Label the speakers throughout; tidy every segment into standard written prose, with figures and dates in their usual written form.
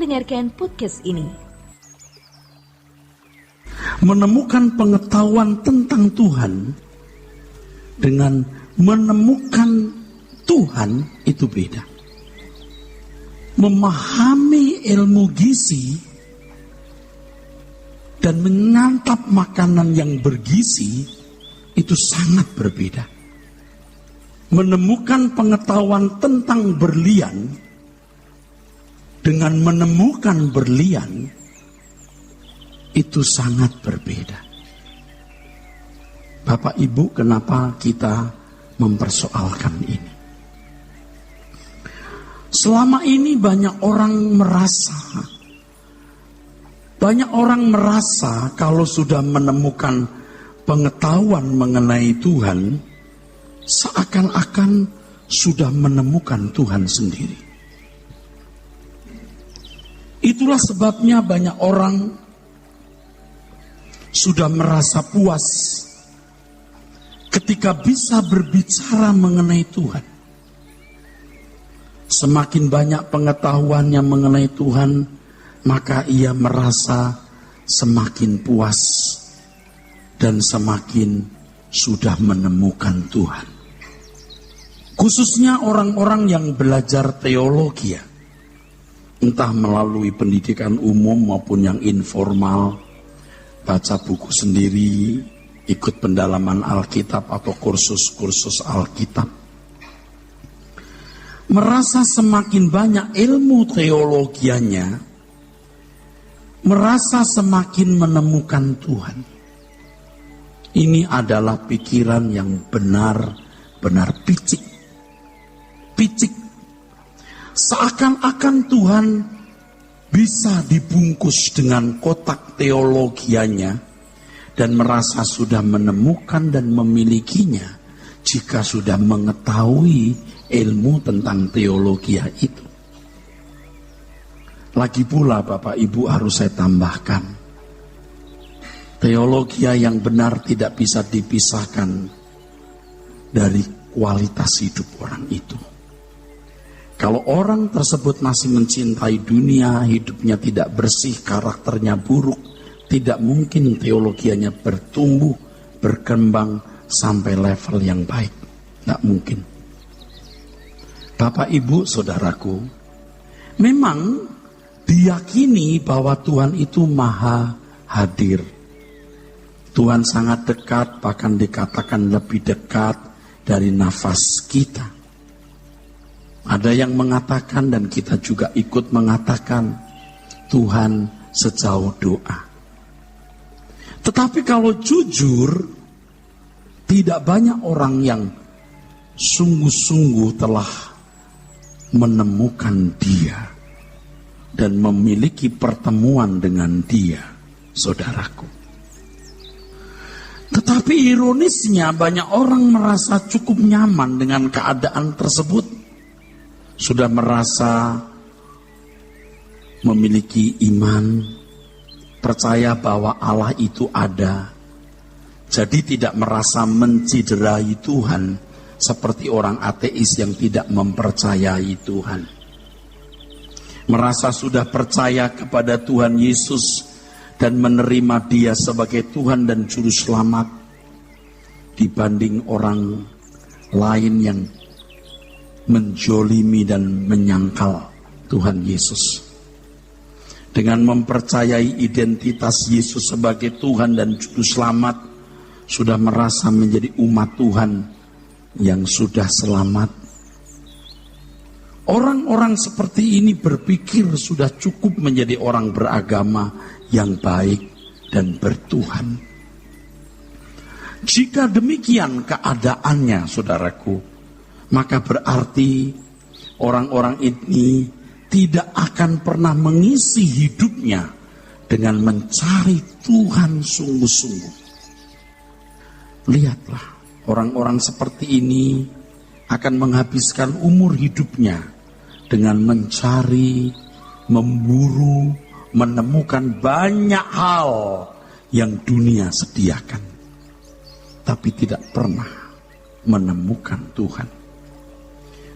Speaker 1: mendengarkan podcast ini.
Speaker 2: Menemukan pengetahuan tentang Tuhan dengan menemukan Tuhan itu beda. Memahami ilmu gizi dan menyantap makanan yang bergizi itu sangat berbeda. Menemukan pengetahuan tentang berlian dengan menemukan berlian itu sangat berbeda. Bapak Ibu, kenapa kita mempersoalkan ini? Selama ini banyak orang merasa kalau sudah menemukan pengetahuan mengenai Tuhan, seakan-akan sudah menemukan Tuhan sendiri. Itulah sebabnya banyak orang sudah merasa puas ketika bisa berbicara mengenai Tuhan. Semakin banyak pengetahuannya mengenai Tuhan, maka ia merasa semakin puas dan semakin sudah menemukan Tuhan. Khususnya orang-orang yang belajar teologi, entah melalui pendidikan umum maupun yang informal, baca buku sendiri, ikut pendalaman Alkitab atau kursus-kursus Alkitab. Merasa semakin banyak ilmu teologianya, merasa semakin menemukan Tuhan. Ini adalah pikiran yang benar-benar picik. Seakan-akan Tuhan bisa dibungkus dengan kotak teologianya dan merasa sudah menemukan dan memilikinya jika sudah mengetahui ilmu tentang teologi itu. Lagi pula Bapak Ibu harus saya tambahkan, teologi yang benar tidak bisa dipisahkan dari kualitas hidup orang itu. Kalau orang tersebut masih mencintai dunia, hidupnya tidak bersih, karakternya buruk, tidak mungkin teologianya bertumbuh, berkembang sampai level yang baik. Tidak mungkin. Bapak, Ibu, Saudaraku, memang diyakini bahwa Tuhan itu maha hadir. Tuhan sangat dekat, bahkan dikatakan lebih dekat dari nafas kita. Ada yang mengatakan dan kita juga ikut mengatakan Tuhan sejauh doa. Tetapi kalau jujur, tidak banyak orang yang sungguh-sungguh telah menemukan Dia dan memiliki pertemuan dengan Dia, saudaraku. Tetapi ironisnya banyak orang merasa cukup nyaman dengan keadaan tersebut. Sudah merasa memiliki iman, percaya bahwa Allah itu ada. Jadi tidak merasa menciderai Tuhan seperti orang ateis yang tidak mempercayai Tuhan. Merasa sudah percaya kepada Tuhan Yesus dan menerima Dia sebagai Tuhan dan Juru Selamat dibanding orang lain yang menjolimi dan menyangkal Tuhan Yesus. Dengan mempercayai identitas Yesus sebagai Tuhan dan Juru Selamat, sudah merasa menjadi umat Tuhan yang sudah selamat. Orang-orang seperti ini berpikir sudah cukup menjadi orang beragama yang baik dan bertuhan. Jika demikian keadaannya, saudaraku, maka berarti orang-orang ini tidak akan pernah mengisi hidupnya dengan mencari Tuhan sungguh-sungguh. Lihatlah, orang-orang seperti ini akan menghabiskan umur hidupnya dengan mencari, memburu, menemukan banyak hal yang dunia sediakan, tapi tidak pernah menemukan Tuhan.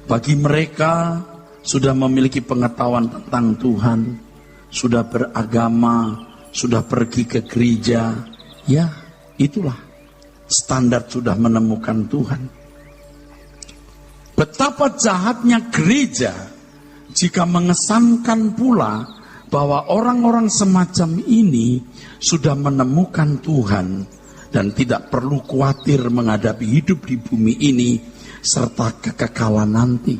Speaker 2: Bagi mereka sudah memiliki pengetahuan tentang Tuhan, sudah beragama, sudah pergi ke gereja, ya itulah standar sudah menemukan Tuhan. Betapa jahatnya gereja jika mengesankan pula bahwa orang-orang semacam ini sudah menemukan Tuhan dan tidak perlu khawatir menghadapi hidup di bumi ini serta kekekalan nanti.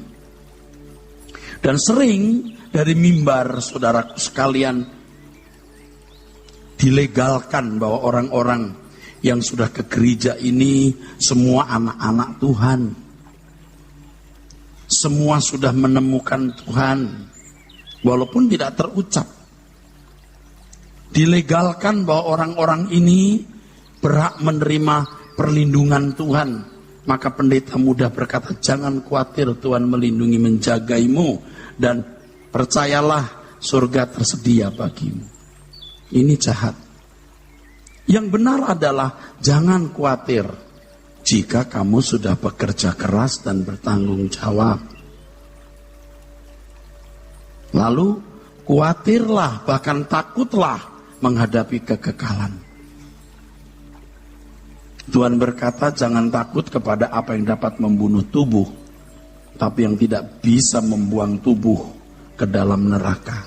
Speaker 2: Dan sering dari mimbar saudaraku sekalian dilegalkan bahwa orang-orang yang sudah ke gereja ini semua anak-anak Tuhan. Semua sudah menemukan Tuhan, walaupun tidak terucap. Dilegalkan bahwa orang-orang ini berhak menerima perlindungan Tuhan. Maka pendeta muda berkata, jangan khawatir, Tuhan melindungi menjagaimu, dan percayalah surga tersedia bagimu. Ini jahat. Yang benar adalah jangan khawatir jika kamu sudah bekerja keras dan bertanggung jawab. Lalu khawatirlah, bahkan takutlah menghadapi kekekalan. Tuhan berkata, jangan takut kepada apa yang dapat membunuh tubuh, tapi yang tidak bisa membuang tubuh ke dalam neraka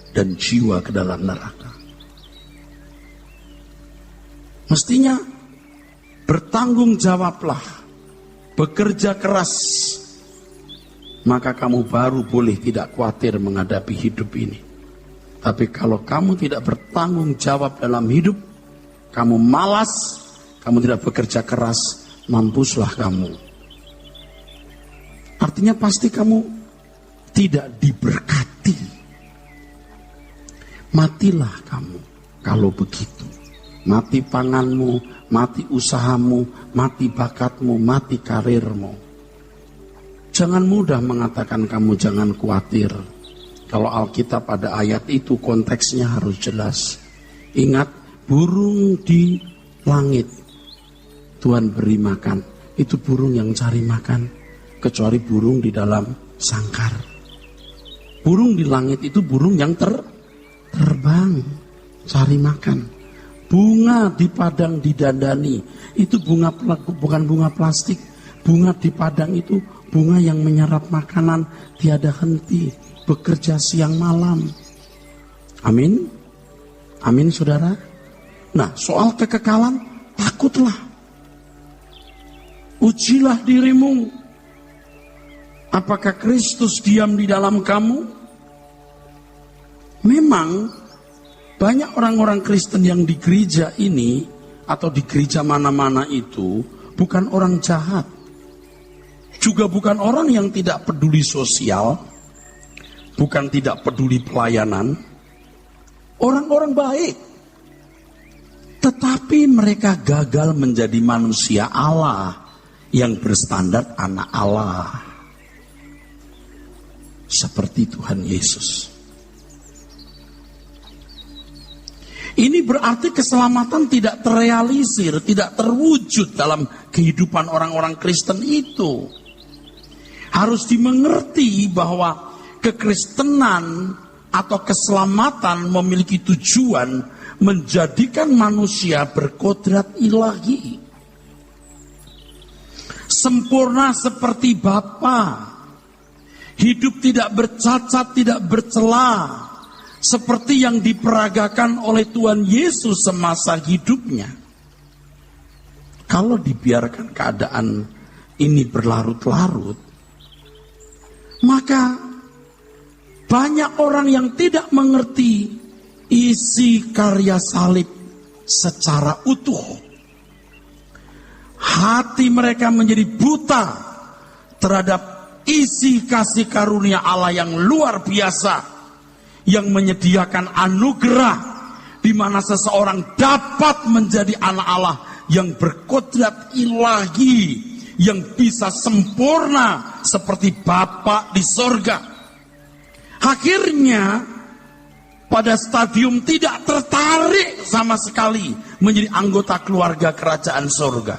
Speaker 2: dan jiwa ke dalam neraka. Mestinya bertanggung jawablah, bekerja keras, maka kamu baru boleh tidak khawatir menghadapi hidup ini. Tapi kalau kamu tidak bertanggung jawab dalam hidup, kamu malas, kamu tidak bekerja keras, mampuslah kamu. Artinya pasti kamu tidak diberkati. Matilah kamu kalau begitu. Mati panganmu, mati usahamu, mati bakatmu, mati karirmu. Jangan mudah mengatakan kamu jangan khawatir. Kalau Alkitab pada ayat itu konteksnya harus jelas. Ingat, burung di langit Tuhan beri makan. Itu burung yang cari makan, kecuali burung di dalam sangkar. Burung di langit itu burung yang terbang, cari makan. Bunga di padang didandani, itu bunga bukan bunga plastik. Bunga di padang itu bunga yang menyerap makanan tiada henti, bekerja siang malam. Amin. Amin saudara. Nah, soal kekekalan, takutlah. Ujilah dirimu. Apakah Kristus diam di dalam kamu? Memang banyak orang-orang Kristen yang di gereja ini atau di gereja mana-mana itu bukan orang jahat. Juga bukan orang yang tidak peduli sosial, bukan tidak peduli pelayanan. Orang-orang baik. Tetapi mereka gagal menjadi manusia Allah yang berstandar anak Allah. Seperti Tuhan Yesus. Ini berarti keselamatan tidak terrealisir, tidak terwujud dalam kehidupan orang-orang Kristen itu. Harus dimengerti bahwa kekristenan atau keselamatan memiliki tujuan menjadikan manusia berkodrat ilahi. Sempurna seperti Bapa. Hidup tidak bercacat, tidak bercela. Seperti yang diperagakan oleh Tuhan Yesus semasa hidupnya. Kalau dibiarkan keadaan ini berlarut-larut, maka banyak orang yang tidak mengerti isi karya salib secara utuh. Hati mereka menjadi buta terhadap isi kasih karunia Allah yang luar biasa, yang menyediakan anugerah di mana seseorang dapat menjadi anak Allah yang berkodrat ilahi, yang bisa sempurna seperti Bapa di sorga. Akhirnya pada stadium tidak tertarik sama sekali menjadi anggota keluarga kerajaan sorga.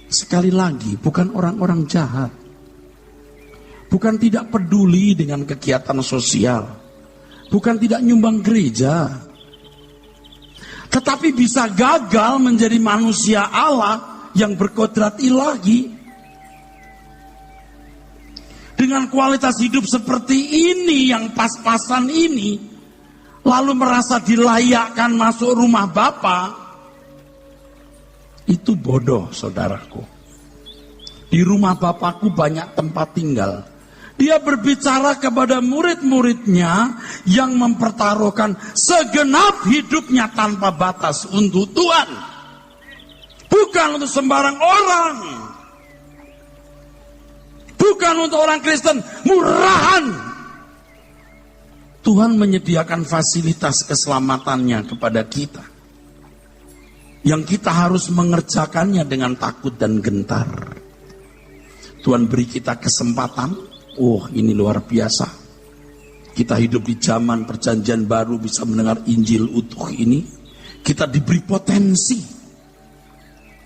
Speaker 2: Sekali lagi, bukan orang-orang jahat, bukan tidak peduli dengan kegiatan sosial, bukan tidak nyumbang gereja, tetapi bisa gagal menjadi manusia Allah yang berkodrat ilahi. Dengan kualitas hidup seperti ini, yang pas-pasan ini, lalu merasa dilayakkan masuk rumah Bapa, itu bodoh, saudaraku. Di rumah Bapakku banyak tempat tinggal. Dia berbicara kepada murid-muridnya yang mempertaruhkan segenap hidupnya tanpa batas untuk Tuhan. Bukan untuk sembarang orang. Bukan untuk orang Kristen murahan. Tuhan menyediakan fasilitas keselamatannya kepada kita, yang kita harus mengerjakannya dengan takut dan gentar. Tuhan beri kita kesempatan. Oh, ini luar biasa. Kita hidup di zaman perjanjian baru, bisa mendengar Injil utuh ini. Kita diberi potensi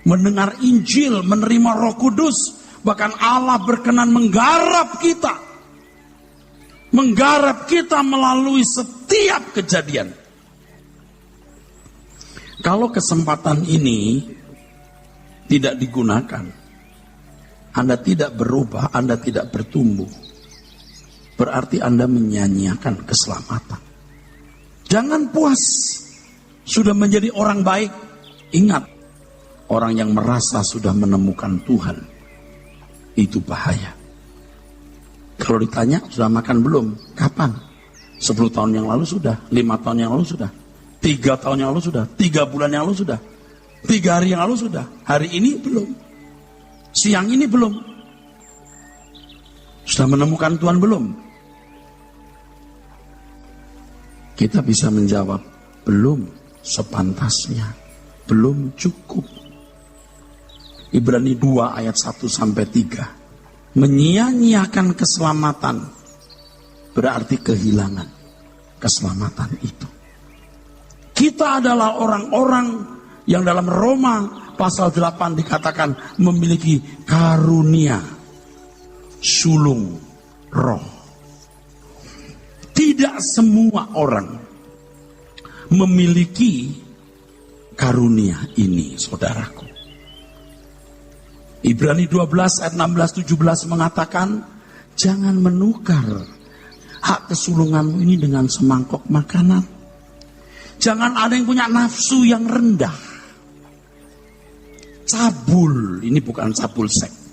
Speaker 2: mendengar Injil, menerima Roh Kudus. Bahkan Allah berkenan menggarap kita. Menggarap kita melalui setiap kejadian. Kalau kesempatan ini tidak digunakan, Anda tidak berubah, Anda tidak bertumbuh, berarti Anda menyanyiakan keselamatan. Jangan puas sudah menjadi orang baik. Ingat, orang yang merasa sudah menemukan Tuhan, itu bahaya. Kalau ditanya, sudah makan belum? Kapan? 10 tahun yang lalu sudah, 5 tahun yang lalu sudah, 3 tahun yang lalu sudah, 3 bulan yang lalu sudah, 3 hari yang lalu sudah, hari ini belum. Siang ini belum. Sudah menemukan Tuhan belum? Kita bisa menjawab, belum sepantasnya, belum cukup. Ibrani 2 ayat 1-3. Menyia-nyiakan keselamatan berarti kehilangan keselamatan itu. Kita adalah orang-orang yang dalam Roma pasal 8 dikatakan memiliki karunia sulung roh. Tidak semua orang memiliki karunia ini, saudaraku. Ibrani 12 ayat 16-17 mengatakan, jangan menukar hak kesulunganmu ini dengan semangkok makanan. Jangan ada yang punya nafsu yang rendah. Cabul, ini bukan cabul seks.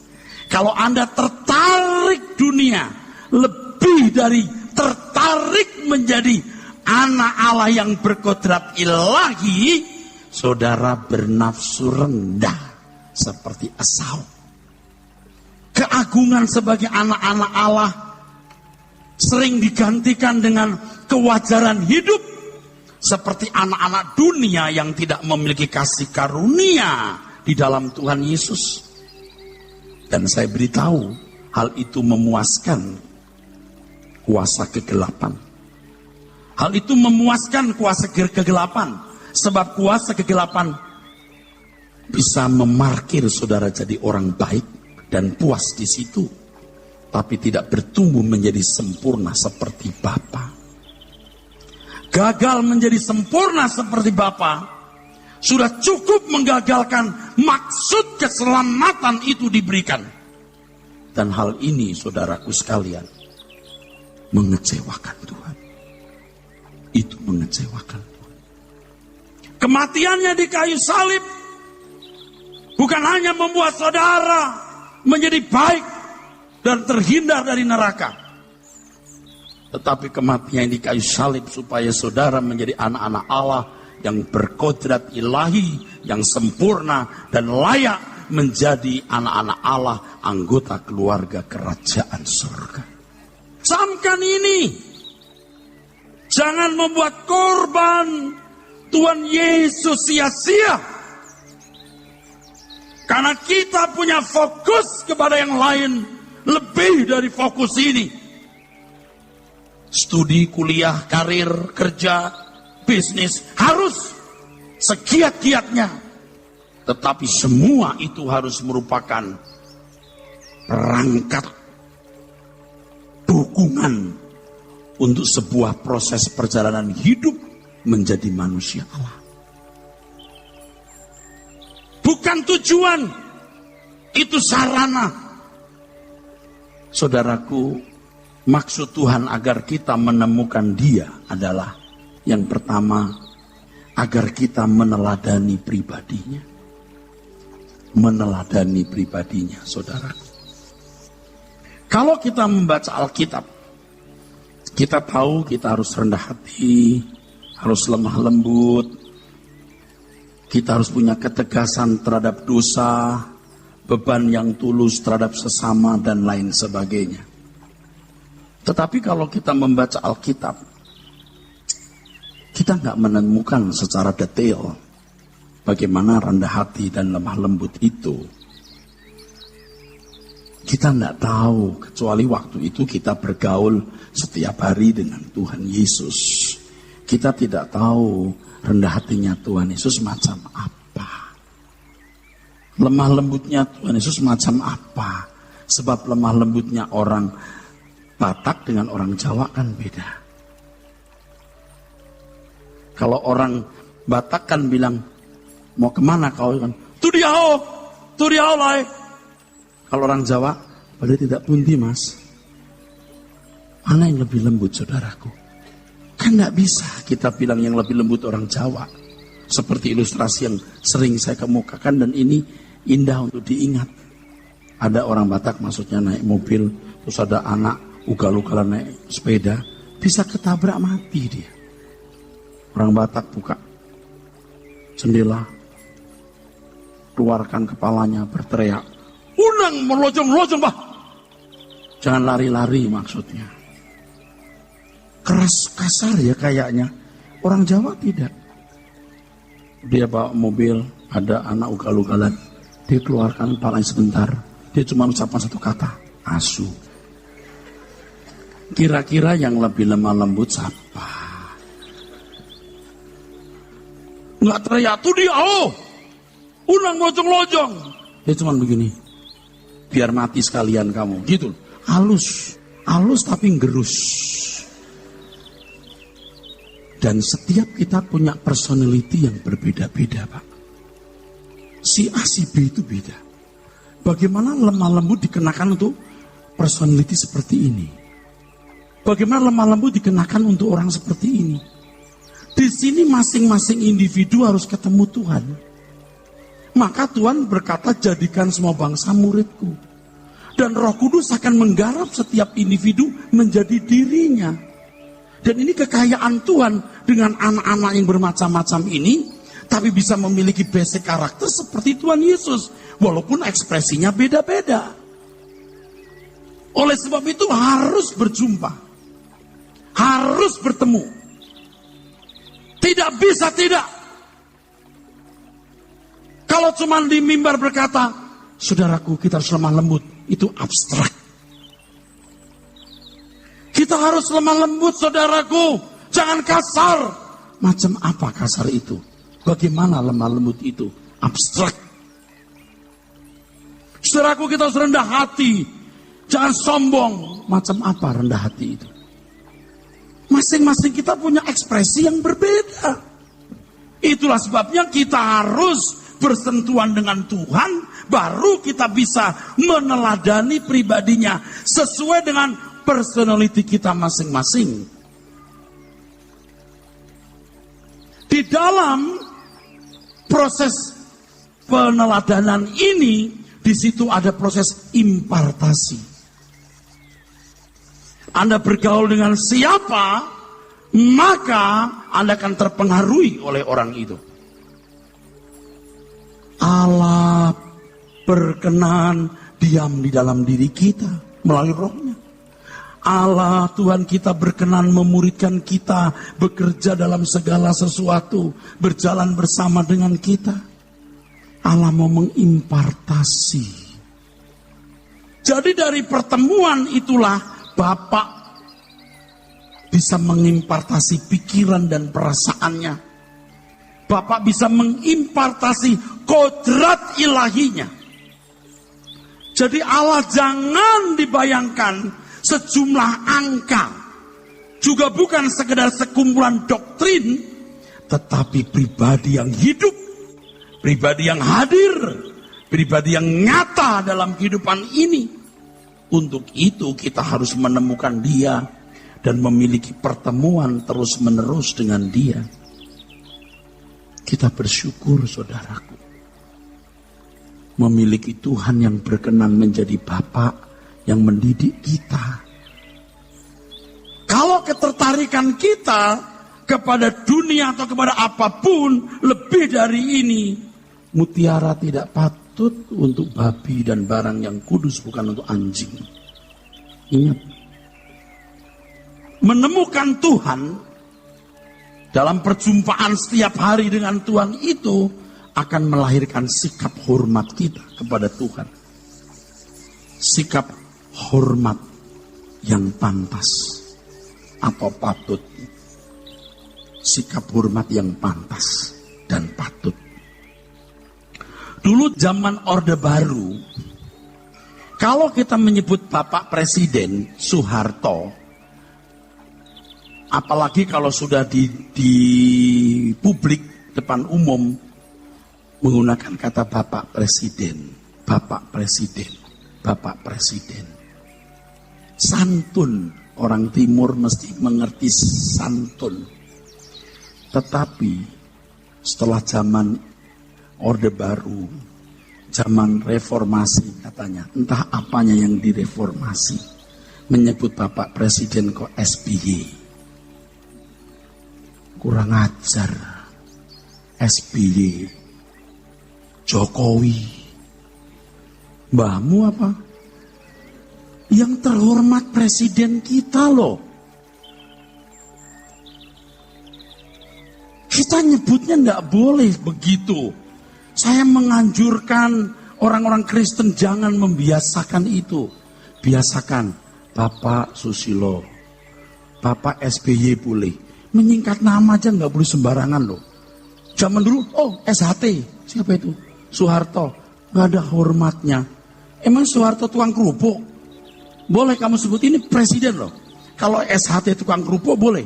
Speaker 2: Kalau Anda tertarik dunia, lebih dari tertarik menjadi anak Allah yang berkodrat ilahi, saudara bernafsu rendah seperti Esau. Keagungan sebagai anak-anak Allah sering digantikan dengan kewajaran hidup seperti anak-anak dunia yang tidak memiliki kasih karunia di dalam Tuhan Yesus. Dan saya beritahu, hal itu memuaskan kuasa kegelapan. Hal itu memuaskan kuasa kegelapan, sebab kuasa kegelapan bisa memarkir saudara jadi orang baik dan puas di situ, tapi tidak bertumbuh menjadi sempurna seperti Bapa. Gagal menjadi sempurna seperti Bapa sudah cukup menggagalkan maksud keselamatan itu diberikan. Dan hal ini, saudaraku sekalian, mengecewakan Tuhan. Itu mengecewakan Tuhan. Kematiannya di kayu salib bukan hanya membuat saudara menjadi baik dan terhindar dari neraka, tetapi kematian di kayu salib supaya saudara menjadi anak-anak Allah yang berkodrat ilahi, yang sempurna dan layak menjadi anak-anak Allah, anggota keluarga kerajaan surga. Camkan ini. Jangan membuat korban Tuhan Yesus sia-sia. Karena kita punya fokus kepada yang lain lebih dari fokus ini. Studi, kuliah, karir, kerja, bisnis harus segiat-giatnya. Tetapi semua itu harus merupakan perangkat dukungan untuk sebuah proses perjalanan hidup menjadi manusia Allah. Bukan tujuan, itu sarana. Saudaraku, maksud Tuhan agar kita menemukan Dia adalah yang pertama, agar kita meneladani pribadinya. Meneladani pribadinya, saudaraku. Kalau kita membaca Alkitab, kita tahu kita harus rendah hati, harus lemah lembut, kita harus punya ketegasan terhadap dosa, beban yang tulus terhadap sesama, dan lain sebagainya. Tetapi kalau kita membaca Alkitab, kita nggak menemukan secara detail bagaimana rendah hati dan lemah lembut itu. Kita nggak tahu, kecuali waktu itu kita bergaul setiap hari dengan Tuhan Yesus. Kita tidak tahu rendah hatinya Tuhan Yesus macam apa. Lemah lembutnya Tuhan Yesus macam apa. Sebab lemah lembutnya orang Batak dengan orang Jawa kan beda. Kalau orang Batak kan bilang, mau kemana kau? Kan, tu dia lah. Kalau orang Jawa, pada tidak pundi mas. Mana yang lebih lembut saudaraku? Kan gak bisa kita bilang yang lebih lembut orang Jawa. Seperti ilustrasi yang sering saya kemukakan dan ini indah untuk diingat. Ada orang Batak maksudnya naik mobil, terus ada anak ugal-ugalan naik sepeda, bisa ketabrak mati dia. Orang Batak buka jendela, keluarkan kepalanya berteriak, "Unang melojong-lojong bah!" Jangan lari-lari maksudnya. Keras kasar ya kayaknya. Orang Jawa tidak. Dia bawa mobil, ada anak ugal-ugalan. Dia keluarkan kepalanya sebentar. Dia cuma ucapkan satu kata, asu. Kira-kira yang lebih lemah lembut siapa? Nggak teriak, tuh dia, unang lojong-lojong. Dia cuma begini, biar mati sekalian kamu, gitu. Halus tapi gerus. Dan setiap kita punya personality yang berbeda-beda, Pak. Si A, si B itu beda. Bagaimana lemah lembut dikenakan untuk personality seperti ini? Bagaimana lemah lembut dikenakan untuk orang seperti ini? Di sini masing-masing individu harus ketemu Tuhan. Maka Tuhan berkata, jadikan semua bangsa muridku. Dan Roh Kudus akan menggarap setiap individu menjadi dirinya. Dan ini kekayaan Tuhan dengan anak-anak yang bermacam-macam ini, tapi bisa memiliki basic karakter seperti Tuhan Yesus. Walaupun ekspresinya beda-beda. Oleh sebab itu harus berjumpa. Harus bertemu. Tidak bisa tidak. Kalau cuma di mimbar berkata, saudaraku kita harus lemah lembut, itu abstrak. Kita harus lemah lembut saudaraku, jangan kasar. Macam apa kasar itu? Bagaimana lemah lembut itu? Abstrak. Saudaraku kita harus rendah hati, jangan sombong. Macam apa rendah hati itu? Masing-masing kita punya ekspresi yang berbeda. Itulah sebabnya kita harus bersentuhan dengan Tuhan, baru kita bisa meneladani pribadinya sesuai dengan personality kita masing-masing. Di dalam proses peneladanan ini, di situ ada proses impartasi. Anda bergaul dengan siapa, maka Anda akan terpengaruhi oleh orang itu. Allah berkenan diam di dalam diri kita melalui Roh-Nya. Allah Tuhan kita berkenan memuridkan kita, bekerja dalam segala sesuatu, berjalan bersama dengan kita. Allah mau mengimpartasi. Jadi dari pertemuan itulah Bapak bisa mengimpartasi pikiran dan perasaannya. Bapak bisa mengimpartasi kodrat ilahinya. Jadi Allah jangan dibayangkan sejumlah angka. juga bukan sekedar sekumpulan doktrin, tetapi pribadi yang hidup, pribadi yang hadir, pribadi yang nyata dalam kehidupan ini. Untuk itu kita harus menemukan dia dan memiliki pertemuan terus-menerus dengan dia. Kita bersyukur, saudaraku, memiliki Tuhan yang berkenan menjadi Bapa yang mendidik kita. Kalau ketertarikan kita kepada dunia atau kepada apapun lebih dari ini, mutiara tidak patut untuk babi dan barang yang kudus, bukan untuk anjing. Ingat, menemukan Tuhan dalam perjumpaan setiap hari dengan Tuhan itu akan melahirkan sikap hormat kita kepada Tuhan. Sikap hormat yang pantas atau patut. Sikap hormat yang pantas dan patut. Dulu zaman Orde Baru, kalau kita menyebut Bapak Presiden Soeharto, apalagi kalau sudah di publik depan umum menggunakan kata Bapak Presiden, Bapak Presiden, Bapak Presiden. Santun, orang Timur mesti mengerti santun. Tetapi setelah zaman Orde Baru, zaman reformasi katanya, entah apanya yang direformasi, menyebut Bapak Presiden kok SBY. Kurang ajar. SBY, Jokowi, mbahmu apa? Yang terhormat presiden kita loh. Kita nyebutnya enggak boleh begitu. Saya menganjurkan orang-orang Kristen jangan membiasakan itu. Biasakan Bapak Susilo, Bapak SBY boleh. Menyingkat nama aja nggak boleh sembarangan loh. Zaman dulu, SHT, siapa itu? Soeharto, nggak ada hormatnya. Emang Soeharto tukang kerupuk? Boleh kamu sebut ini presiden loh. Kalau SHT tukang kerupuk boleh.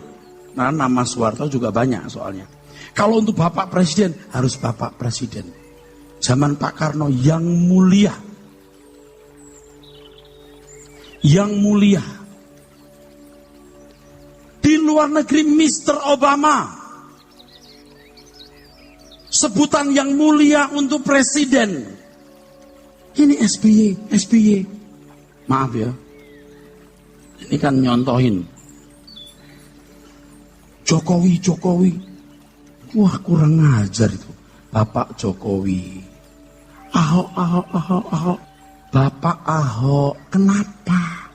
Speaker 2: Nah, nama Soeharto juga banyak soalnya. Kalau untuk Bapak Presiden harus Bapak Presiden. Zaman Pak Karno yang mulia, yang mulia. Di luar negeri Mr. Obama, sebutan yang mulia untuk presiden. Ini SBY. Maaf ya, ini kan nyontohin. Jokowi. Wah, kurang ajar itu. Bapak Jokowi. Ahok. Bapak Ahok. Kenapa?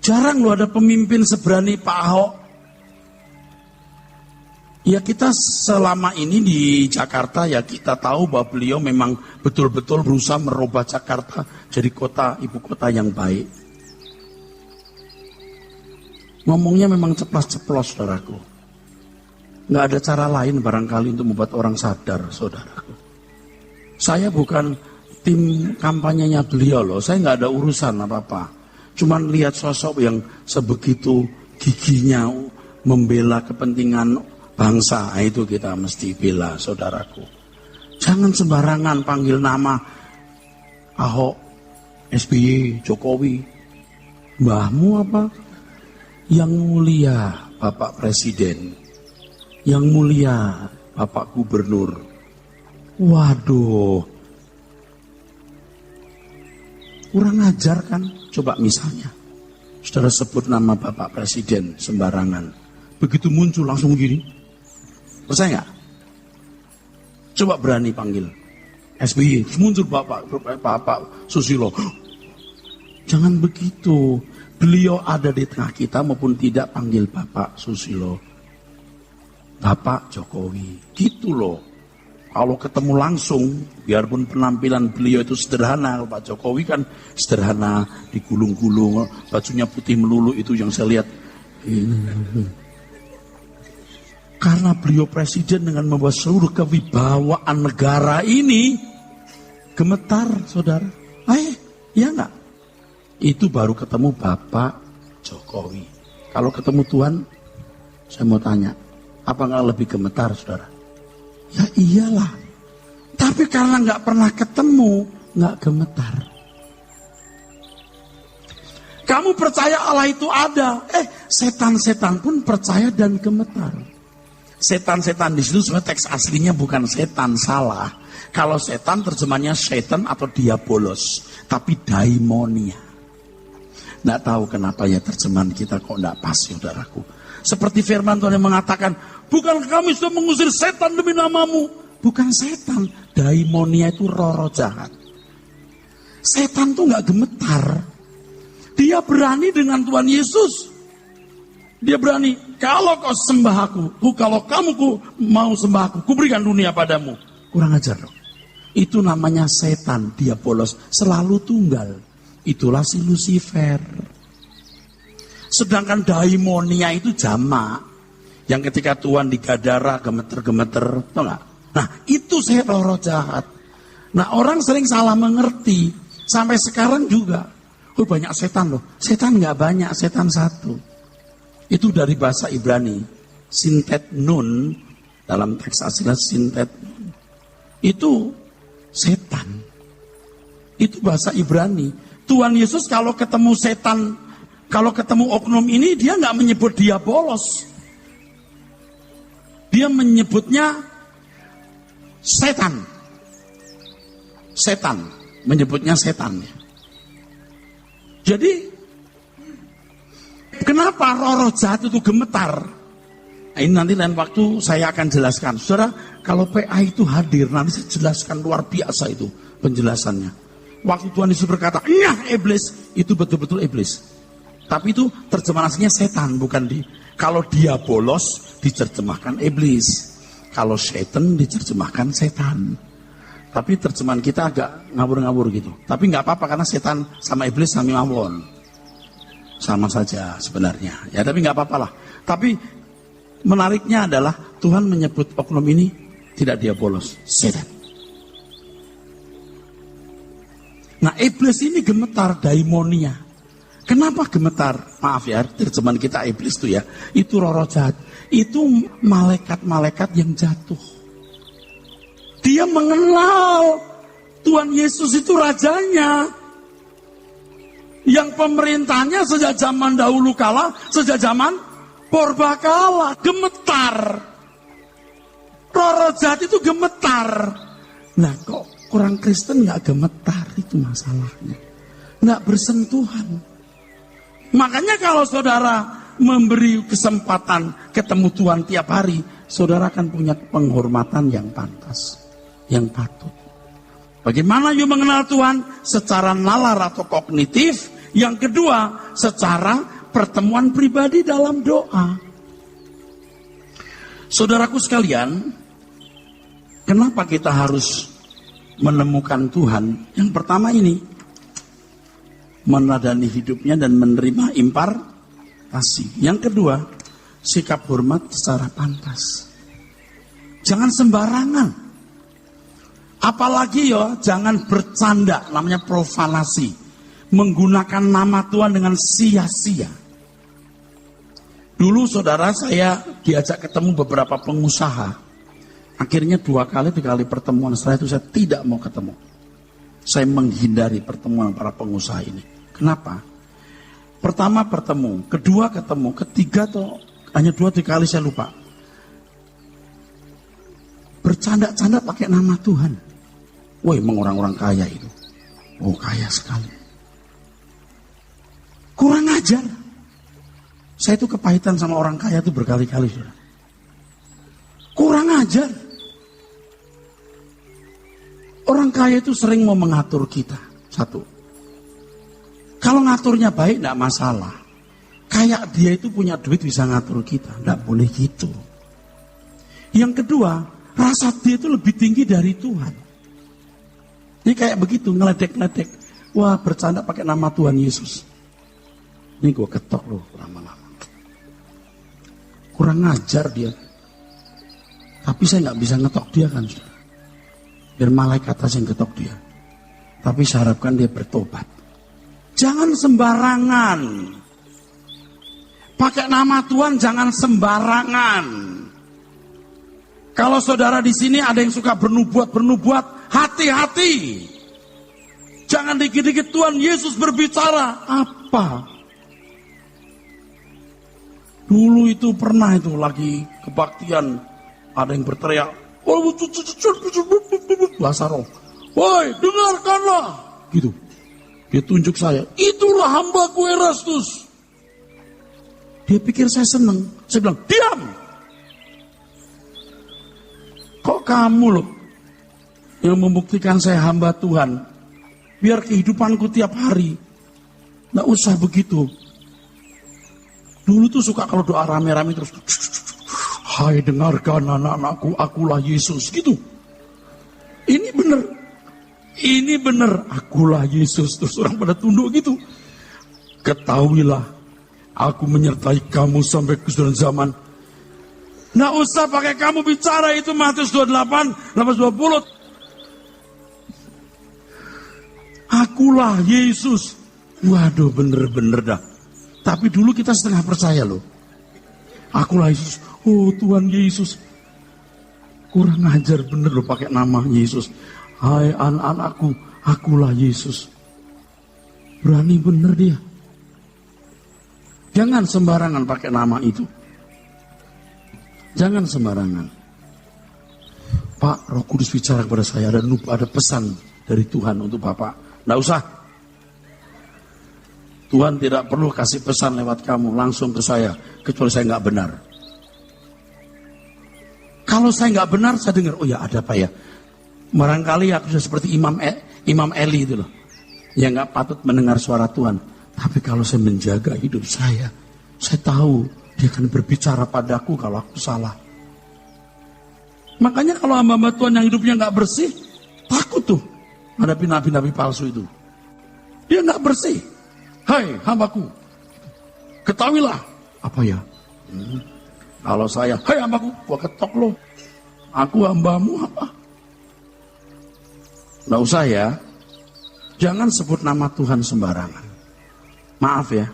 Speaker 2: Jarang loh ada pemimpin seberani Pak Ahok. Ya kita selama ini di Jakarta ya kita tahu bahwa beliau memang betul-betul berusaha merubah Jakarta jadi ibu kota yang baik. Ngomongnya memang ceplas-ceplos, saudaraku. Nggak ada cara lain barangkali untuk membuat orang sadar, saudaraku. Saya bukan tim kampanyenya beliau loh, saya nggak ada urusan apa-apa. Cuman lihat sosok yang sebegitu giginya membela kepentingan bangsa, itu kita mesti bela, saudaraku. Jangan sembarangan panggil nama Ahok, SBY, Jokowi. Mbahmu apa? Yang mulia Bapak Presiden, yang mulia Bapak Gubernur. Waduh, kurang ajar kan? Coba misalnya, saudara sebut nama Bapak Presiden sembarangan, begitu muncul langsung gini, percaya nggak? Coba berani panggil SBY, muncul Bapak Susilo. Jangan begitu. Beliau ada di tengah kita maupun tidak, panggil Bapak Susilo, Bapak Jokowi, gitu loh. Kalau ketemu langsung, biarpun penampilan beliau itu sederhana, Pak Jokowi kan sederhana, digulung-gulung, bajunya putih melulu, itu yang saya lihat. Karena beliau presiden dengan membawa seluruh kewibawaan negara ini, gemetar, saudara. Ya enggak? Itu baru ketemu Bapak Jokowi. Kalau ketemu Tuhan, saya mau tanya, apa nggak lebih gemetar, saudara? Ya iyalah. Tapi karena nggak pernah ketemu, nggak gemetar. Kamu percaya Allah itu ada, setan-setan pun percaya dan gemetar. Setan-setan di situ sebenarnya teks aslinya bukan setan, salah. Kalau setan terjemahnya setan atau diabolos, tapi daimonia. Nggak tahu kenapa ya terjemahan kita kok nggak pas, saudaraku. Seperti firman Tuhan yang mengatakan, bukan kami sudah mengusir setan demi namamu. Bukan setan, daimonia itu roh-roh jahat. Setan tuh nggak gemetar. Dia berani dengan Tuhan Yesus. Dia berani, kalau kau sembah aku, kalau kamu mau sembah aku, kuberikan dunia padamu. Kurang ajar dong. Itu namanya setan, diabolos, selalu tunggal. Itulah si Lucifer. Sedangkan daimonia itu jamak. Yang ketika Tuhan digadara, gemeter-gemeter, tau gak? Nah itu roh-roh jahat. Nah orang sering salah mengerti. Sampai sekarang juga. Oh banyak setan loh. Setan gak banyak, setan satu. Itu dari bahasa Ibrani. Sintet nun. Dalam teks aslinya sintet nun. Itu setan. Itu bahasa Ibrani. Tuhan Yesus kalau ketemu setan, kalau ketemu oknum ini, dia gak menyebut diabolos. Dia menyebutnya setan. Setan. Menyebutnya setan. Jadi, kenapa roh-roh jahat itu gemetar? Nah, ini nanti lain waktu saya akan jelaskan. Saudara, kalau PA itu hadir, nanti saya jelaskan luar biasa itu penjelasannya. Waktu Tuhan Yesus berkata, "Nyah iblis," itu betul-betul iblis. Tapi itu terjemahan aslinya setan, bukan kalau diabolos diterjemahkan iblis. Kalau setan diterjemahkan setan. Tapi terjemahan kita agak ngawur-ngawur gitu. Tapi nggak apa-apa karena setan sama iblis sama mawon. Sama saja sebenarnya. Ya tapi nggak apa-apa lah. Tapi menariknya adalah Tuhan menyebut oknum ini tidak diabolos, setan. Nah iblis ini gemetar, daimonia. Kenapa gemetar? Maaf ya, terjemahan kita iblis itu ya. Itu roh-roh jahat. Itu malaikat-malaikat yang jatuh. Dia mengenal Tuhan Yesus itu rajanya. Yang pemerintahnya sejak zaman dahulu kala, sejak zaman purbakala. Gemetar. Roh-roh jahat itu gemetar. Nah kok kurang Kristen gak gemetar, itu masalahnya. Gak bersentuhan. Makanya kalau saudara memberi kesempatan ketemu Tuhan tiap hari, saudara akan punya penghormatan yang pantas, yang patut. Bagaimana you mengenal Tuhan? Secara nalar atau kognitif. Yang kedua, secara pertemuan pribadi dalam doa. Saudaraku sekalian, kenapa kita harus menemukan Tuhan? Yang pertama ini, meneladani hidupnya dan menerima impartasi. Yang kedua, sikap hormat secara pantas. Jangan sembarangan. Apalagi jangan bercanda, namanya profanasi. Menggunakan nama Tuhan dengan sia-sia. Dulu saudara saya diajak ketemu beberapa pengusaha. Akhirnya 2 kali pertemuan, setelah itu saya tidak mau ketemu. Saya menghindari pertemuan para pengusaha ini. Kenapa? Pertama bertemu, kedua ketemu, ketiga atau hanya 2-3 kali saya lupa. Bercanda-canda pakai nama Tuhan. Woi, emang orang-orang kaya itu. Oh, kaya sekali. Kurang ajar. Saya itu kepahitan sama orang kaya itu berkali-kali. Kurang ajar. Orang kaya itu sering mau mengatur kita. Satu. Kalau ngaturnya baik, tidak masalah. Kayak dia itu punya duit bisa ngatur kita. Tidak boleh gitu. Yang kedua, rasa dia itu lebih tinggi dari Tuhan. Ini kayak begitu, ngeledek-ledek. Wah, bercanda pakai nama Tuhan Yesus. Ini gue ketok loh lama-lama. Kurang ngajar dia. Tapi saya nggak bisa ngetok dia kan. Biar malaikat aja yang ketok dia. Tapi saya harapkan dia bertobat. Jangan sembarangan. Pakai nama Tuhan jangan sembarangan. Kalau saudara di sini ada yang suka bernubuat, hati-hati. Jangan dikit-dikit Tuhan Yesus berbicara. Apa? Dulu itu pernah itu lagi kebaktian, ada yang berteriak, bahasa roh, woi dengarkanlah, gitu. Dia tunjuk saya, itulah hambaku Erastus. Dia pikir saya senang. Saya bilang, diam. Kok kamu loh yang membuktikan saya hamba Tuhan? Biar kehidupanku tiap hari. Nggak usah begitu. Dulu tuh suka kalau doa rame-rame terus. Hai dengarkan anak-anakku, akulah Yesus. Gitu. Ini benar, akulah Yesus. Terus orang pada tunduk gitu. Ketahuilah, aku menyertai kamu sampai kesudahan zaman. Nggak usah pakai kamu bicara, itu Matius 28, 18-20. Akulah Yesus. Waduh, bener-bener dah. Tapi dulu kita setengah percaya loh. Akulah Yesus. Oh Tuhan Yesus. Kurang ajar bener loh pakai nama Yesus. Hai anak-anakku, akulah Yesus. Berani bener dia. Jangan sembarangan pakai nama itu. Jangan sembarangan. Pak, Roh Kudus bicara kepada saya, ada pesan dari Tuhan untuk Bapak. Nggak usah. Tuhan tidak perlu kasih pesan lewat kamu, langsung ke saya, kecuali saya nggak benar. Kalau saya nggak benar, saya dengar, oh ya ada apa ya? Barangkali aku sudah seperti Imam Eli itu loh, yang nggak patut mendengar suara Tuhan. Tapi kalau saya menjaga hidup saya tahu dia akan berbicara padaku kalau aku salah. Makanya kalau hamba-hamba Tuhan yang hidupnya nggak bersih, takut tuh hadapi nabi-nabi palsu itu. Dia nggak bersih. Hai hambaku, ketahuilah. Apa ya? Kalau saya, hai hambaku, gua ketok lo. Aku hambamu apa? Nggak usah ya. Jangan sebut nama Tuhan sembarangan. Maaf ya,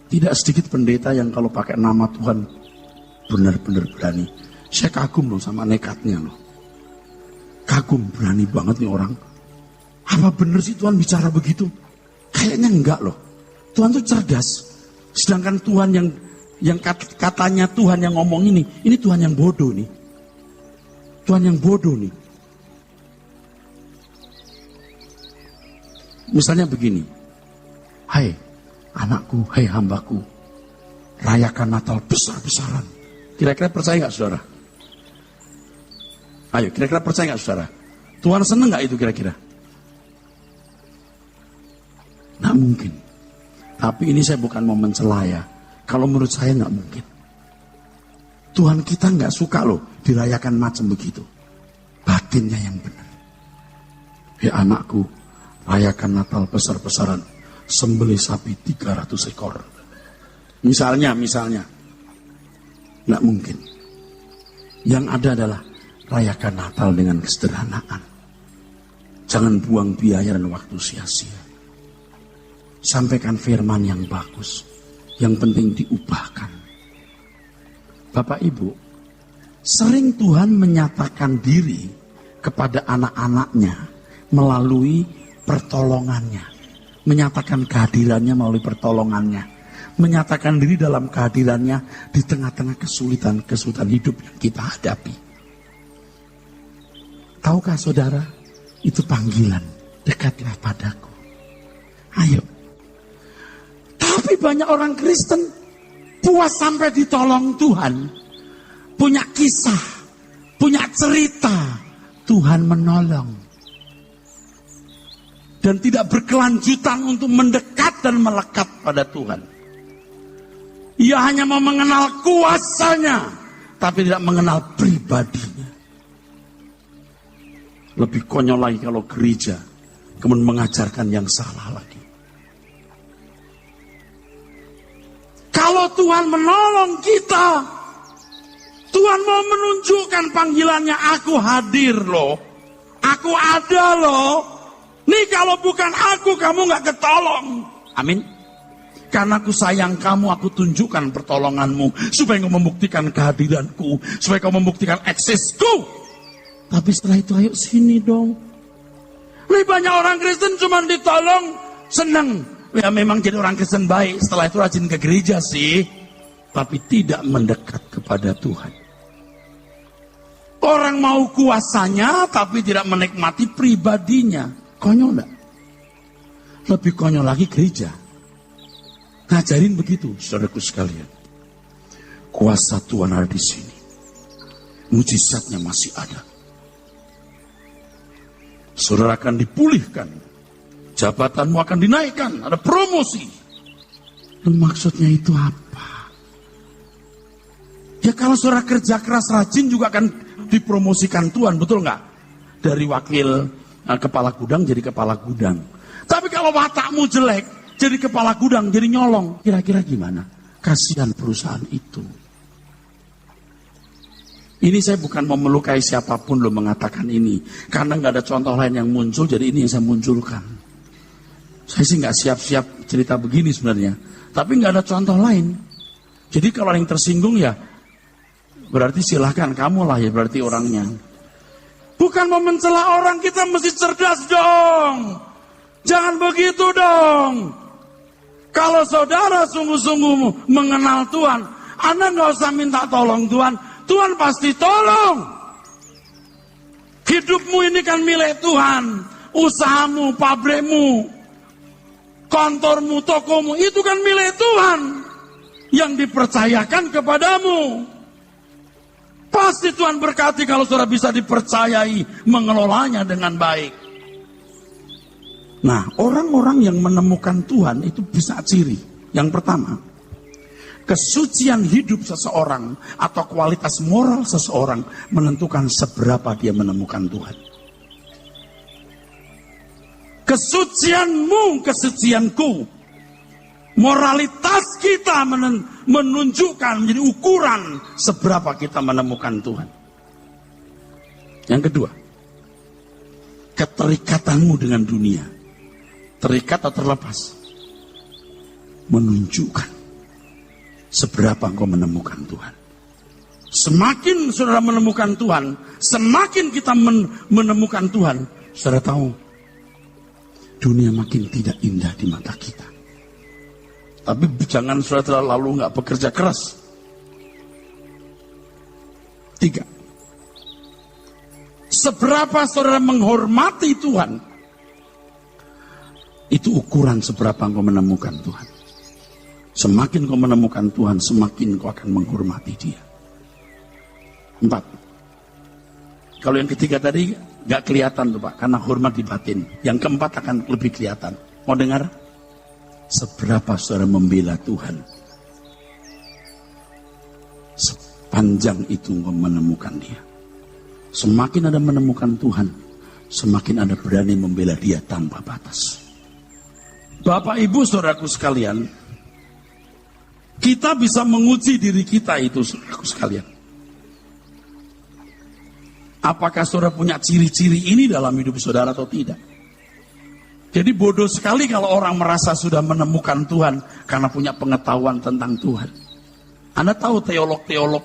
Speaker 2: tidak sedikit pendeta yang kalau pakai nama Tuhan benar-benar berani. Saya kagum loh sama nekatnya loh. Kagum, berani banget nih orang. Apa benar sih Tuhan bicara begitu? Kayaknya enggak loh. Tuhan tuh cerdas. Sedangkan Tuhan yang katanya Tuhan yang ngomong ini Tuhan yang bodoh nih. Tuhan yang bodoh nih. Misalnya begini. Hai anakku, hai hambaku, rayakan Natal besar-besaran. Kira-kira percaya nggak saudara? Ayo, kira-kira percaya nggak saudara? Tuhan seneng nggak itu kira-kira? Nggak mungkin. Tapi ini saya bukan mau mencela ya. Kalau menurut saya nggak mungkin. Tuhan kita nggak suka loh dirayakan macam begitu. Batinnya yang benar. Hei anakku, rayakan Natal besar-besaran. Sembelih sapi 300 ekor. Misalnya. Nggak mungkin. Yang ada adalah rayakan Natal dengan kesederhanaan. Jangan buang biaya dan waktu sia-sia. Sampaikan firman yang bagus. Yang penting diubahkan. Bapak Ibu, sering Tuhan menyatakan diri kepada anak-anaknya melalui pertolongannya. Menyatakan kehadirannya melalui pertolongannya. Menyatakan diri dalam kehadirannya di tengah-tengah kesulitan hidup yang kita hadapi. Tahukah saudara, itu panggilan, dekatlah padaku. Ayo. Tapi banyak orang Kristen puas sampai ditolong Tuhan. Punya kisah, punya cerita, Tuhan menolong. Dan tidak berkelanjutan untuk mendekat dan melekat pada Tuhan. Ia hanya mau mengenal kuasanya, tapi tidak mengenal pribadinya. Lebih konyol lagi kalau gereja kemudian mengajarkan yang salah lagi. Kalau Tuhan menolong kita, Tuhan mau menunjukkan panggilannya, aku hadir loh, aku ada loh. Nih kalau bukan aku, kamu gak ketolong. Amin. Karena aku sayang kamu, aku tunjukkan pertolonganmu. Supaya kau membuktikan kehadiranku. Supaya kau membuktikan eksisku. Tapi setelah itu ayo sini dong. Lebih banyak orang Kristen cuma ditolong, senang. Ya memang jadi orang Kristen baik. Setelah itu rajin ke gereja sih. Tapi tidak mendekat kepada Tuhan. Orang mau kuasanya tapi tidak menikmati pribadinya. Konyol enggak? Lebih konyol lagi gereja. Ngajarin begitu, saudaraku sekalian. Kuasa Tuhan ada di sini. Mujizatnya masih ada. Saudara akan dipulihkan. Jabatanmu akan dinaikkan. Ada promosi. Dan maksudnya itu apa? Ya kalau saudara kerja keras rajin juga akan dipromosikan Tuhan, betul nggak? Dari wakil kepala gudang jadi kepala gudang. Tapi kalau watakmu jelek, jadi kepala gudang, jadi nyolong, kira-kira gimana? Kasihan perusahaan itu. Ini saya bukan mau melukai siapapun lo mengatakan ini, karena nggak ada contoh lain yang muncul, jadi ini yang saya munculkan. Saya sih nggak siap-siap cerita begini sebenarnya, tapi nggak ada contoh lain. Jadi kalau yang tersinggung ya, berarti silahkan kamu lah ya berarti orangnya. Bukan mau mencela orang, kita mesti cerdas dong. Jangan begitu dong. Kalau saudara sungguh-sungguh mengenal Tuhan, Anda nggak usah minta tolong Tuhan. Tuhan pasti tolong. Hidupmu ini kan milik Tuhan. Usahamu, pabrikmu, kantormu, tokomu, itu kan milik Tuhan. Yang dipercayakan kepadamu. Pasti Tuhan berkati kalau saudara bisa dipercayai mengelolanya dengan baik. Nah, orang-orang yang menemukan Tuhan itu bisa ciri. Yang pertama, kesucian hidup seseorang atau kualitas moral seseorang menentukan seberapa dia menemukan Tuhan. Kesucianmu, kesucianku, moralitas kita menunjukkan menjadi ukuran seberapa kita menemukan Tuhan. Yang kedua, keterikatanmu dengan dunia, terikat atau terlepas, menunjukkan seberapa engkau menemukan Tuhan. Semakin saudara menemukan Tuhan, semakin kita menemukan Tuhan, saudara tahu, dunia makin tidak indah di mata kita. Tapi jangan saudara lalu nggak bekerja keras. 3. Seberapa saudara menghormati Tuhan, itu ukuran seberapa engkau menemukan Tuhan. Semakin kau menemukan Tuhan, semakin kau akan menghormati Dia. 4. Kalau yang ketiga tadi nggak kelihatan tuh Pak, karena hormat di batin. Yang keempat akan lebih kelihatan. Mau dengar? Seberapa saudara membela Tuhan, sepanjang itu engkau menemukan Dia. Semakin Anda menemukan Tuhan, semakin Anda berani membela Dia tanpa batas. Bapak Ibu saudaraku sekalian, kita bisa menguji diri kita itu saudaraku sekalian. Apakah saudara punya ciri-ciri ini dalam hidup saudara atau tidak? Jadi bodoh sekali kalau orang merasa sudah menemukan Tuhan karena punya pengetahuan tentang Tuhan. Anda tahu teolog-teolog,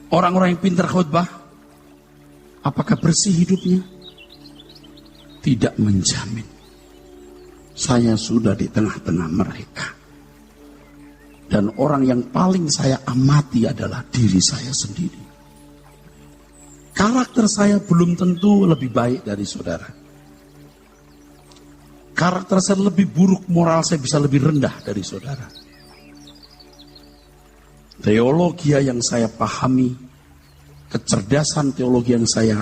Speaker 2: orang-orang yang pintar khotbah, apakah bersih hidupnya? Tidak menjamin. Saya sudah di tengah-tengah mereka. Dan orang yang paling saya amati adalah diri saya sendiri. Karakter saya belum tentu lebih baik dari saudara. Karakter saya lebih buruk, moral saya bisa lebih rendah dari saudara. Teologi yang saya pahami, kecerdasan teologi yang saya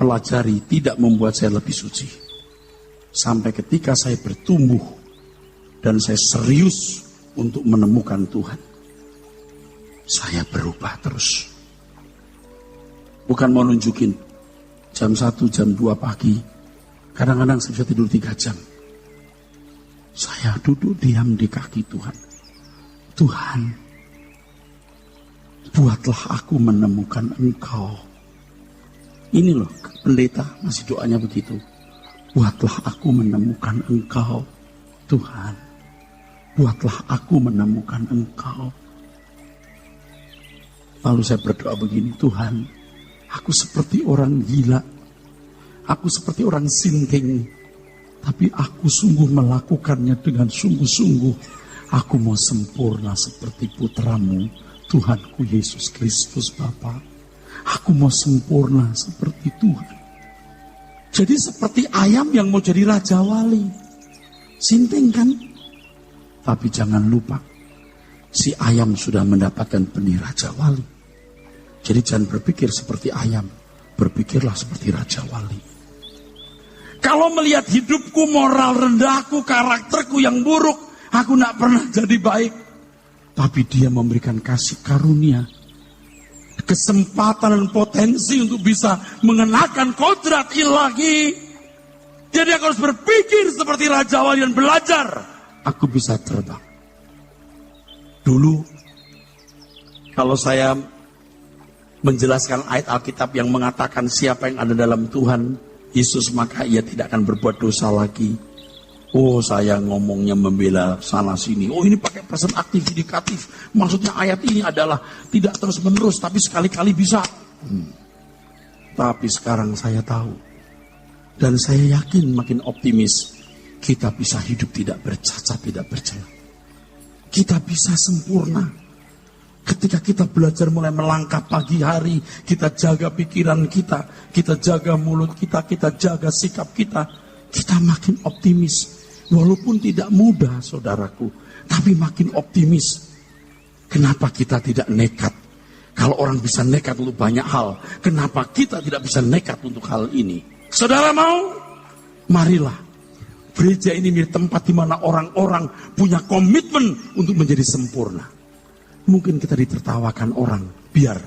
Speaker 2: pelajari tidak membuat saya lebih suci. Sampai ketika saya bertumbuh dan saya serius untuk menemukan Tuhan, saya berubah terus. Bukan mau nunjukin jam 1, jam 2 pagi. Kadang-kadang saya bisa tidur 3 jam. Saya duduk diam di kaki Tuhan. Tuhan, buatlah aku menemukan Engkau. Ini loh, pendeta masih doanya begitu. Buatlah aku menemukan Engkau, Tuhan. buatlah aku menemukan Engkau. Lalu saya berdoa begini, Tuhan, aku seperti orang gila, aku seperti orang sinting, tapi aku sungguh melakukannya dengan sungguh-sungguh. Aku mau sempurna seperti putramu, Tuhanku Yesus Kristus Bapa. Aku mau sempurna seperti Tuhan. Jadi seperti ayam yang mau jadi Raja Wali. Sinting kan? Tapi jangan lupa, si ayam sudah mendapatkan benih Raja Wali. Jadi jangan berpikir seperti ayam, berpikirlah seperti Raja Wali. Kalau melihat hidupku, moral rendahku, karakterku yang buruk, aku tidak pernah jadi baik. Tapi dia memberikan kasih karunia, kesempatan dan potensi untuk bisa mengenakan kodrat ilahi. Jadi aku harus berpikir seperti Raja Wali dan belajar. Aku bisa terbang. Dulu, kalau saya menjelaskan ayat Alkitab yang mengatakan siapa yang ada dalam Tuhan Yesus, maka ia tidak akan berbuat dosa lagi. Oh, saya ngomongnya membela sana sini. Oh, ini pakai present aktif indikatif. Maksudnya ayat ini adalah tidak terus menerus, tapi sekali-kali bisa. Tapi sekarang saya tahu. Dan saya yakin makin optimis. Kita bisa hidup tidak bercacat, tidak bercela. Kita bisa sempurna. Ketika kita belajar mulai melangkah pagi hari, kita jaga pikiran kita, kita jaga mulut kita jaga sikap kita makin optimis. Walaupun tidak mudah, saudaraku, tapi makin optimis. Kenapa kita tidak nekat? Kalau orang bisa nekat untuk banyak hal, kenapa kita tidak bisa nekat untuk hal ini? Saudara mau? Marilah. Gereja ini menjadi tempat di mana orang-orang punya komitmen untuk menjadi sempurna. Mungkin kita ditertawakan orang, biar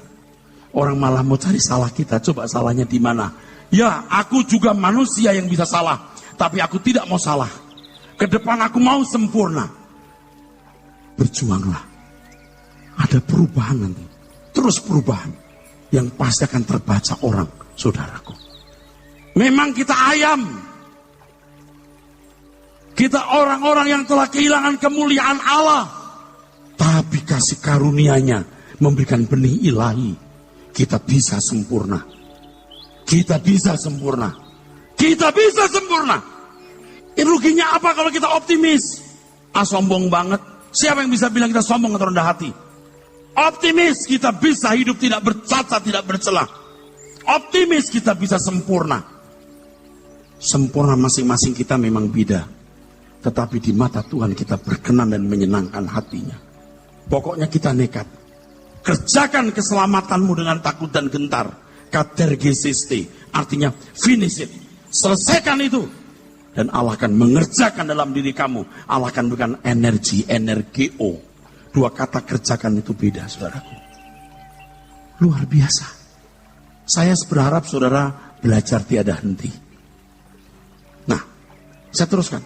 Speaker 2: orang malah mau cari salah kita. Coba salahnya di mana? Ya, aku juga manusia yang bisa salah, tapi aku tidak mau salah. Ke depan aku mau sempurna. Berjuanglah. Ada perubahan nanti. Terus perubahan yang pasti akan terbaca orang, saudaraku. Memang kita ayam. Kita orang-orang yang telah kehilangan kemuliaan Allah. Tapi kasih karunia-Nya memberikan benih ilahi. Kita bisa sempurna. Kita bisa sempurna. Kita bisa sempurna. Ruginya apa kalau kita optimis? Sombong banget. Siapa yang bisa bilang kita sombong atau rendah hati? Optimis kita bisa hidup tidak bercacat, tidak bercelah. Optimis kita bisa sempurna. Sempurna masing-masing kita memang beda. Tetapi di mata Tuhan kita berkenan dan menyenangkan hatinya. Pokoknya kita nekat. Kerjakan keselamatanmu dengan takut dan gentar. Katergesiste. Artinya finish it. Selesaikan itu. Dan Allah akan mengerjakan dalam diri kamu. Allah akan berikan energi, energio. Dua kata kerjakan itu beda, saudaraku. Luar biasa. Saya berharap saudara belajar tiada henti. Nah, saya teruskan.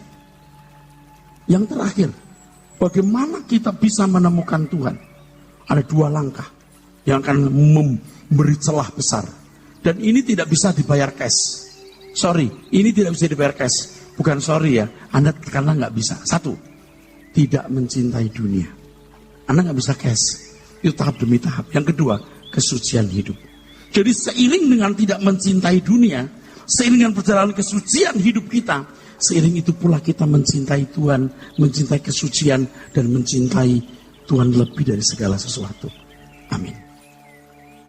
Speaker 2: Yang terakhir, bagaimana kita bisa menemukan Tuhan? Ada dua langkah yang akan memberi celah besar. Dan ini tidak bisa dibayar cash. Sorry, ini tidak bisa dibayar cash. Bukan sorry ya, Anda karena nggak bisa. Satu, tidak mencintai dunia. Anda nggak bisa cash. Itu tahap demi tahap. Yang kedua, kesucian hidup. Jadi seiring dengan tidak mencintai dunia, seiring dengan perjalanan kesucian hidup kita, seiring itu pula kita mencintai Tuhan, mencintai kesucian, dan mencintai Tuhan lebih dari segala sesuatu. Amin.